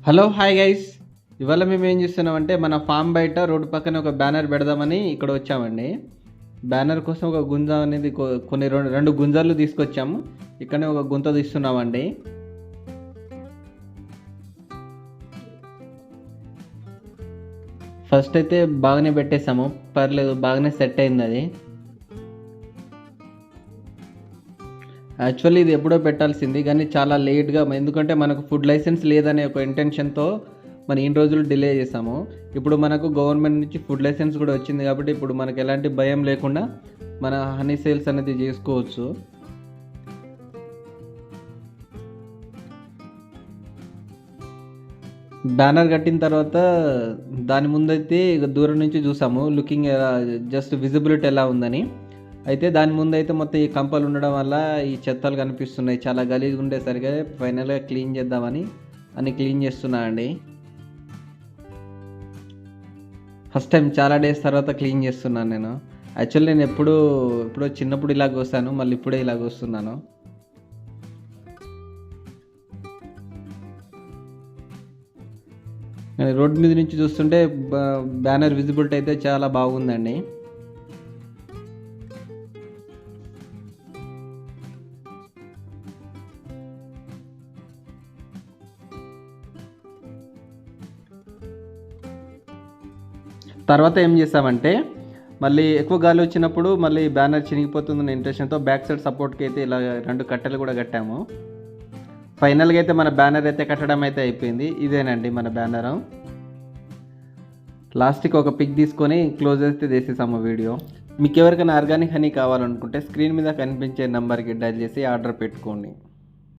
Hello hi guys. ఇవాళ మేము ఏం చేస్తున్నామంటే మన ఫామ్ బయట రోడ్డు పక్కన ఒక బ్యానర్ పెడదామని ఇక్కడ వచ్చామండి. బ్యానర్ కోసం ఒక గుంజ అనేది కొన్ని రెండు గుంజాలు తీసుకొచ్చాము. ఇక్కడనే ఒక గుంత తీస్తున్నామండి. ఫస్ట్ అయితే బాగానే పెట్టేసాము, పర్లేదు, బాగానే సెట్ అయింది అది. యాక్చువల్లీ ఇది ఎప్పుడో పెట్టాల్సింది కానీ చాలా లేట్గా, ఎందుకంటే మనకు ఫుడ్ లైసెన్స్ లేదనే ఒక ఇంటెన్షన్తో మనం ఇన్ని రోజులు డిలే చేసాము. ఇప్పుడు మనకు గవర్నమెంట్ నుంచి ఫుడ్ లైసెన్స్ కూడా వచ్చింది కాబట్టి ఇప్పుడు మనకు ఎలాంటి భయం లేకుండా మన హనీ సేల్స్ అనేది చేసుకోవచ్చు. బ్యానర్ కట్టిన తర్వాత దాని ముందైతే దూరం నుంచి చూసాము లుకింగ్ ఎలా, జస్ట్ విజిబిలిటీ ఎలా ఉందని. అయితే దాని ముందు అయితే మొత్తం ఈ కంపలు ఉండడం వల్ల ఈ చెత్తలు కనిపిస్తున్నాయి, చాలా గలీజ్గా ఉండేసరిగా ఫైనల్గా క్లీన్ చేద్దామని క్లీన్ చేస్తున్నా అండి. ఫస్ట్ టైం చాలా డేస్ తర్వాత క్లీన్ చేస్తున్నాను నేను. యాక్చువల్లీ నేను ఎప్పుడో చిన్నప్పుడు ఇలాగ వస్తాను, మళ్ళీ ఇప్పుడే ఇలాగ వస్తున్నాను. రోడ్ మీద నుంచి చూస్తుంటే బ్యానర్ విజిబిలిటీ అయితే చాలా బాగుందండి. తర్వాత ఏం చేసామంటే మళ్ళీ ఎక్కువ గాలి వచ్చినప్పుడు మళ్ళీ బ్యానర్ చినిగిపోతుందన్న ఇంటెన్షన్తో బ్యాక్ సైడ్ సపోర్ట్కి అయితే ఇలా 2 కట్టెలు కూడా కట్టాము. ఫైనల్గా అయితే మన బ్యానర్ అయితే కట్టడం అయితే అయిపోయింది. ఇదేనండి మన బ్యానరు. లాస్ట్కి ఒక పిక్ తీసుకొని క్లోజ్ అయితే చేసేసాము వీడియో. మీకు ఎవరికైనా ఆర్గానిక్ హనీ కావాలనుకుంటే స్క్రీన్ మీద కనిపించే నెంబర్కి డైల్ చేసి ఆర్డర్ పెట్టుకోండి.